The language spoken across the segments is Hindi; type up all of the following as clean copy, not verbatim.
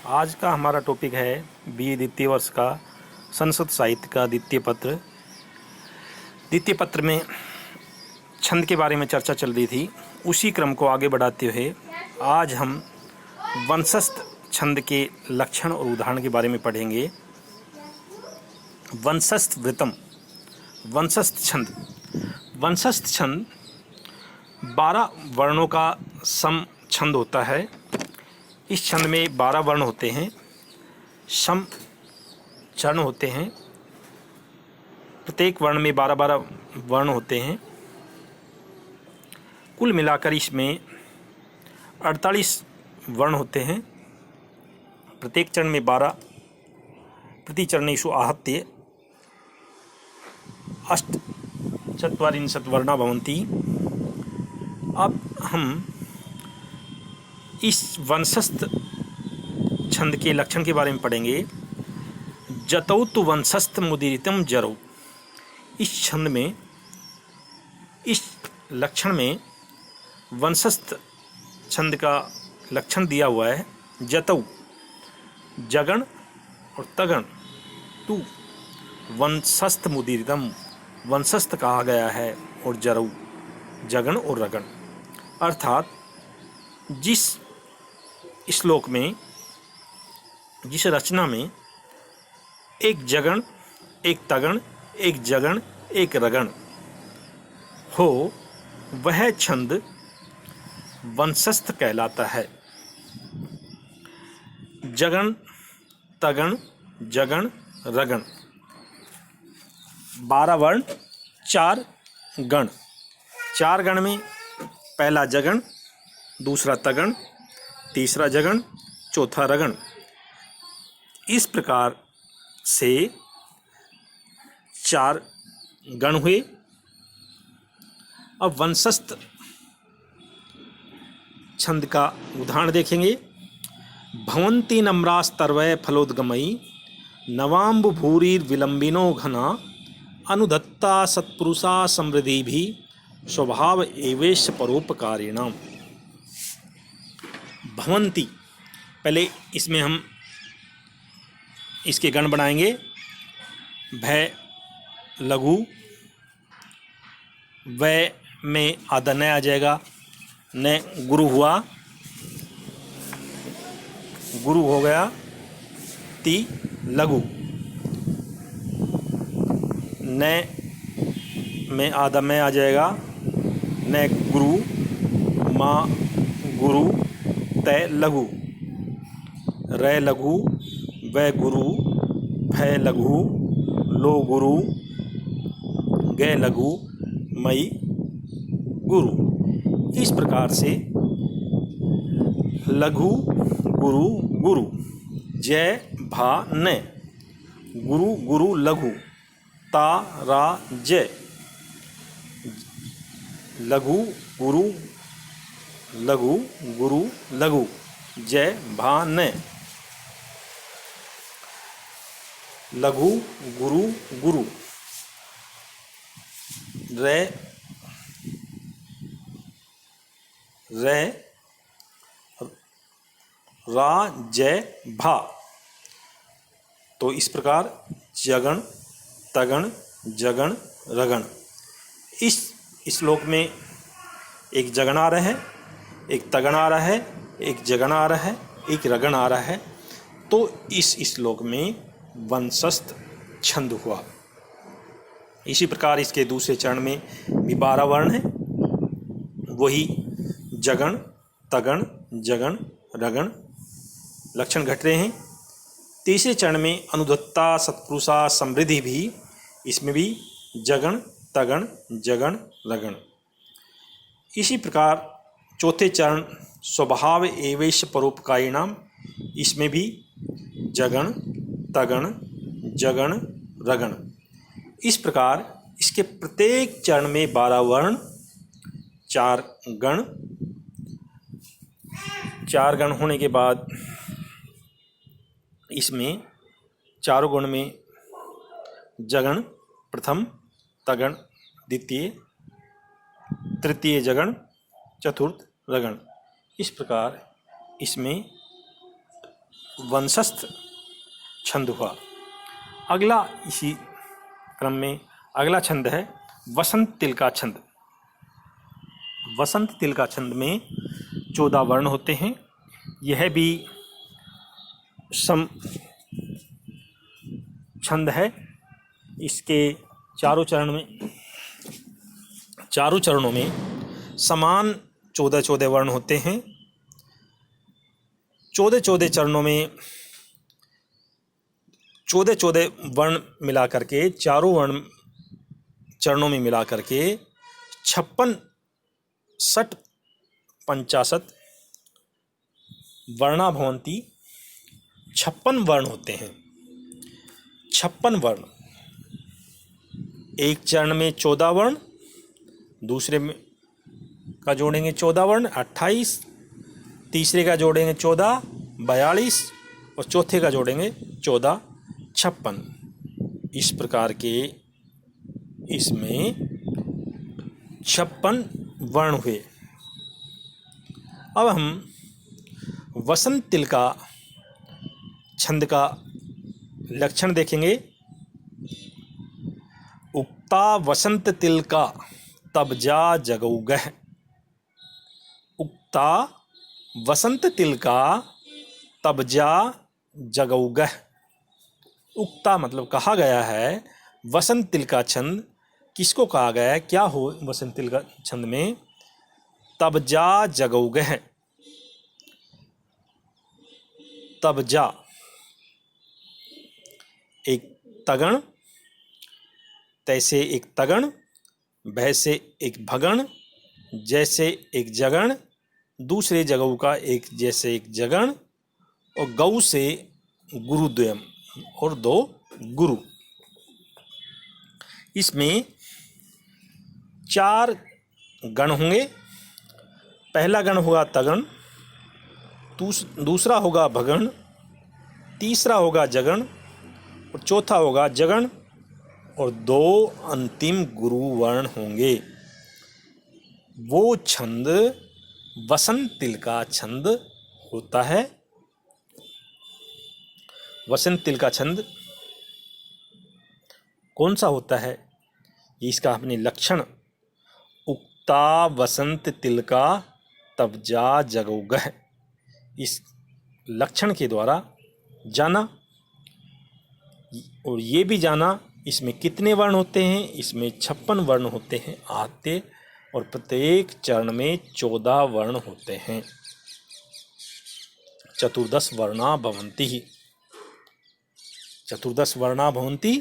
आज का हमारा टॉपिक है BE द्वितीय वर्ष का संस्कृत साहित्य का द्वितीय पत्र। द्वितीय पत्र में छंद के बारे में चर्चा चल रही थी। उसी क्रम को आगे बढ़ाते हुए आज हम वंशस्थ छंद के लक्षण और उदाहरण के बारे में पढ़ेंगे। वंशस्थ वृत्तम, वंशस्थ छंद। वंशस्थ छंद 12 वर्णों का सम छंद होता है। इस छंद में 12 वर्ण होते हैं, सम चरण होते हैं। प्रत्येक वर्ण में 12-12 वर्ण होते हैं। कुल मिलाकर इसमें 48 वर्ण होते हैं। प्रत्येक चरण में 12, प्रति चरणेषु आहत्य अष्टचत्वारिंशत् वर्णा भवन्ति। अब हम इस वंशस्थ छंद के लक्षण के बारे में पढ़ेंगे। जतौ तु वंशस्थ मुदीरितम जरौ। इस छंद में, इस लक्षण में वंशस्थ छंद का लक्षण दिया हुआ है। जतौ जगण और तगण, तु वंशस्थ मुदीरितम वंशस्थ कहा गया है, और जरौ जगण और रगण। अर्थात जिस श्लोक में, जिस रचना में एक जगण, एक तगण, एक जगण, एक रगण हो, वह छंद वंशस्थ कहलाता है। जगण, तगण, जगण, रगण, 12 वर्ण, 4 गण। 4 गण में पहला जगण, दूसरा तगण, तीसरा जगण, चौथा रगण। इस प्रकार से 4 गण हुए। अब वंशस्थ छंद का उदाहरण देखेंगे। भवन्ति नम्रास्तर्वय फलोद्गमयी नवाम्बुभूरिर्विलम्बिनो घना अनुदत्ता सत्पुरुषा समृद्धिभिः स्वभाव एवेश परोपकारिणाम। भवन्ति, पहले इसमें हम इसके गण बनाएंगे। भय लघु, वय में आधा न आ जाएगा, न गुरु हुआ, गुरु हो गया, ती लघु, न में आधा में आ जाएगा, न गुरु, माँ गुरु, तय लघु, रै लघु, वै गुरु, भय लघु, लो गुरु, गै लघु, मई गुरु। इस प्रकार से लघु गुरु गुरु, जय भा न, गुरु गुरु लघु, ता रा जय, लघु गुरु लघु, गुरु लघु, जय भा न, लघु गुरु गुरु, रै रै रा जय भा। तो इस प्रकार जगण, तगण, जगण, रगण। इस श्लोक में एक जगण आ रहा है, एक तगण आ रहा है, एक जगण आ रहा है, एक रगण आ रहा है। तो इस श्लोक में वंशस्थ छंद हुआ। इसी प्रकार इसके दूसरे चरण में भी 12 वर्ण हैं। वही जगण, तगण, जगण, रगण लक्षण घट रहे हैं। तीसरे चरण में अनुदत्ता सत्पुरुषा समृद्धि भी, इसमें भी जगण, तगण, जगण, रगण। इसी प्रकार चौथे चरण स्वभाव एवेश परोपकारिणाम, इसमें भी जगण, तगण, जगण, रगण। इस प्रकार इसके प्रत्येक चरण में 12 वर्ण, 4 गण। 4 गण होने के बाद इसमें चारों गुण में जगण प्रथम, तगण द्वितीय, तृतीय जगण, चतुर्थ रगण। इस प्रकार इसमें वंशस्थ छंद हुआ। अगला इसी क्रम में अगला छंद है वसंत तिलका छंद। वसंत तिलका छंद में 14 वर्ण होते हैं। यह भी सम छंद है। इसके चारों चरणों में समान 14 वर्ण होते हैं। 14 चरणों में 14 वर्ण मिला करके, चारों वर्ण चरणों में मिला करके 56 षट 50 वर्णा भवन्ति, 56 वर्ण होते हैं। 56 वर्ण, एक चरण में 14 वर्ण, दूसरे में का जोड़ेंगे 14 वर्ण 28, तीसरे का जोड़ेंगे 14 42 और चौथे का जोड़ेंगे 14 56। इस प्रकार के इसमें 56 वर्ण हुए। अब हम वसंत तिलका छंद का लक्षण देखेंगे। उक्ता वसंत तिलका तब जा जगौगह। उक्ता वसंत तिलका तब जा जगौगह। उक्ता मतलब कहा गया है। वसंत तिलका छंद किसको कहा गया है, क्या हो वसंत तिलका छंद में? तब जा जगौगह। तब जा एक तगण, तैसे एक तगण, भैसे एक भगण, जैसे एक जगण, दूसरे जगऊ का एक जैसे एक जगण, और गौ से गुरुद्वयम और 2 गुरु। इसमें 4 गण होंगे। पहला गण होगा तगण, दूसरा होगा भगण, तीसरा होगा जगण और चौथा होगा जगण, और 2 अंतिम गुरु वर्ण होंगे। वो छंद वसंत तिलका छंद होता है। वसंत तिलका छंद कौन सा होता है, इसका अपने लक्षण। उक्ता वसंत तिलका तब जा जगौगह, इस लक्षण के द्वारा जाना। और ये भी जाना इसमें कितने वर्ण होते हैं। इसमें 56 वर्ण होते हैं आद्य, और प्रत्येक चरण में 14 वर्ण होते हैं। 14 वर्णा भवन्ति। 14 वर्णा भवन्ति।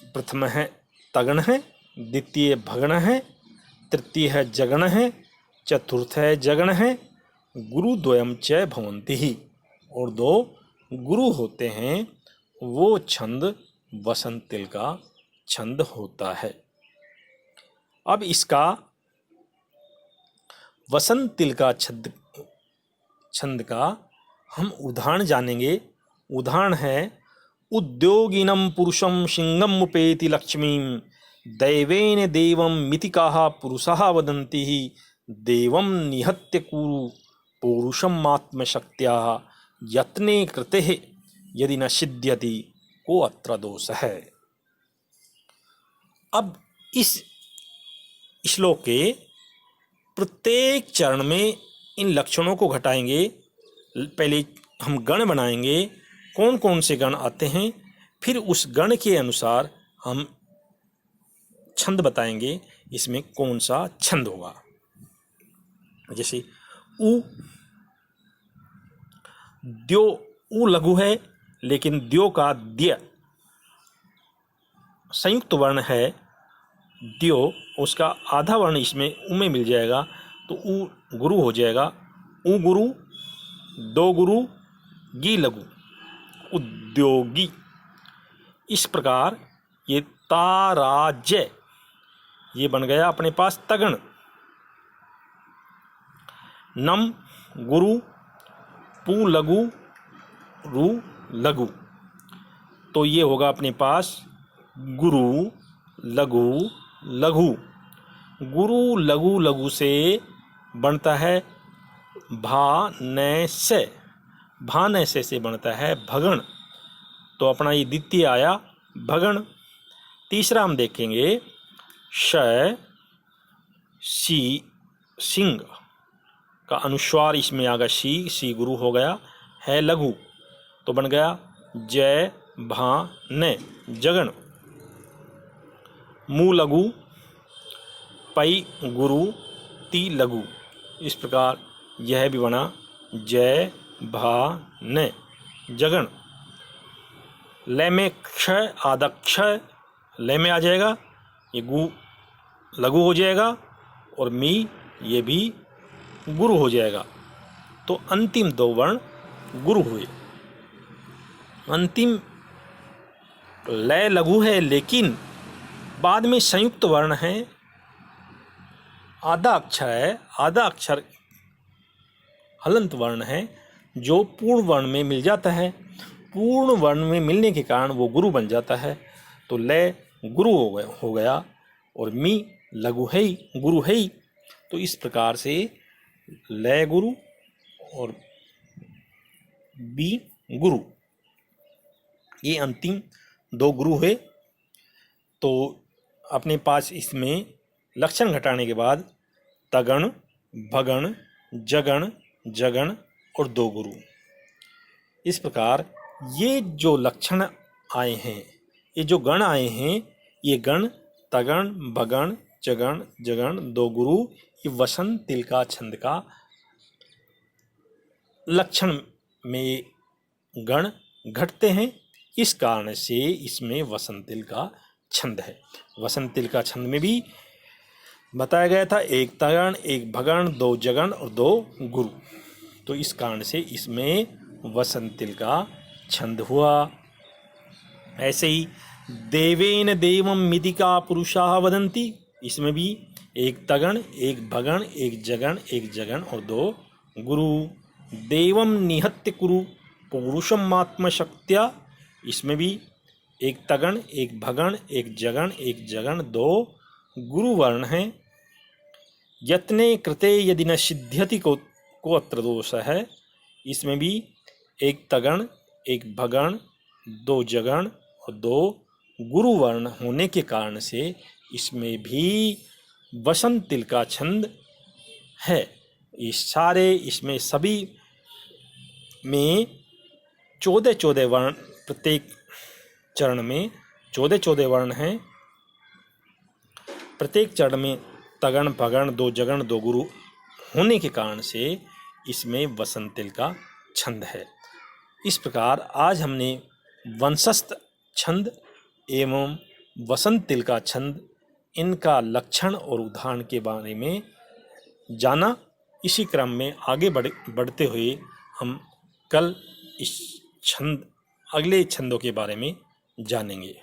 प्रथम है तगण है, द्वितीय भगण है, तृतीय है जगण है, चतुर्थ है जगण है, गुरुद्वयम च भवन्ति ही, और 2 गुरु होते हैं। वो छंद वसंत तिलका छंद होता है। अब इसका वसंत तिलका छंद का हम उदाहरण जानेंगे। उदाहरण है उद्योगिनम पुरुषम सिंहम उपेति लक्ष्मीम दैवेन देवम मितिकाः पुरुषाः वदन्ति देवम निहत्य कुरु पौरुषम आत्मशक्त्या यत्ने कृते यदि न सिद्ध्यति को अत्र दोष है। अब इस श्लोक के प्रत्येक चरण में इन लक्षणों को घटाएंगे। पहले हम गण बनाएंगे, कौन कौन से गण आते हैं, फिर उस गण के अनुसार हम छंद बताएंगे इसमें कौन सा छंद होगा। जैसे उ, द्यो, उ लघु है लेकिन द्यो का द्य संयुक्त वर्ण है। द्यो उसका आधा वर्ण इसमें उ में मिल जाएगा तो उ गुरु हो जाएगा। उ गुरु, 2 गुरु, गी लघु, उद्योगी। इस प्रकार ये ताराज्य ये बन गया अपने पास तगण। नम गुरु, पू लघु, रू लघु, तो ये होगा अपने पास गुरु लघु लघु। गुरु लघु लघु से बनता है भानैसे, भानैसे से बनता है भगण, तो अपना ये द्वितीय आया भगण। तीसरा हम देखेंगे श सी सिंह का अनुस्वार इसमें आ गया सी, सी गुरु हो गया, है लघु तो बन गया जय भा न जगण। मू लघु, पई गुरु, ती लघु, इस प्रकार यह भी बना जय भा न जगण। लय में क्षय आदक्षय, लय में आ जाएगा, ये गु लघु हो जाएगा और मी ये भी गुरु हो जाएगा, तो अंतिम दो वर्ण गुरु हुए। अंतिम लय लघु है लेकिन बाद में संयुक्त वर्ण है, आधा अक्षर है, आधा अक्षर हलंत वर्ण है जो पूर्ण वर्ण में मिल जाता है। पूर्ण वर्ण में मिलने के कारण वो गुरु बन जाता है, तो लय गुरु हो गया और मी लघु है ही, गुरु है ही। तो इस प्रकार से लय गुरु और बी गुरु, ये अंतिम दो गुरु हुए। तो अपने पास इसमें लक्षण घटाने के बाद तगण, भगण, जगण, जगण और दो गुरु, इस प्रकार ये जो लक्षण आए हैं, ये जो गण आए हैं, ये गण तगण, भगण, जगण, जगण, दो गुरु, ये वसंत तिल का छंद का लक्षण में गण घटते हैं। इस कारण से इसमें वसंत तिल का छंद है। वसंत तिल का छंद में भी बताया गया था एक तगण, एक भगण, दो जगण और दो गुरु, तो इस कारण से इसमें वसंत तिल का छंद हुआ। ऐसे ही देवेन देवम मिदिका पुरुषाः वदन्ति, इसमें भी एक तगण, एक भगण, एक जगण और दो गुरु। देवम निहत्य कुरु पौरुषम आत्मशक्त्या, इसमें भी एक तगण, एक भगण, एक जगण, दो गुरु वर्ण हैं। यत्ने कृते यदि न सिद्ध्यति को अत्र दोष है, इसमें भी एक तगण, एक भगण, दो जगण और दो गुरु वर्ण होने के कारण से इसमें भी वसंत तिल का छंद है। ये सारे इसमें सभी में 14 वर्ण, प्रत्येक चरण में 14 वर्ण हैं। प्रत्येक चरण में तगण, भगण, दो जगण, दो गुरु होने के कारण से इसमें वसंत तिल का छंद है। इस प्रकार आज हमने वंशस्थ छंद एवं वसंत तिल का छंद, इनका लक्षण और उदाहरण के बारे में जाना। इसी क्रम में आगे बढ़ते हुए हम कल इस छंद, अगले छंदों के बारे में जानेंगे।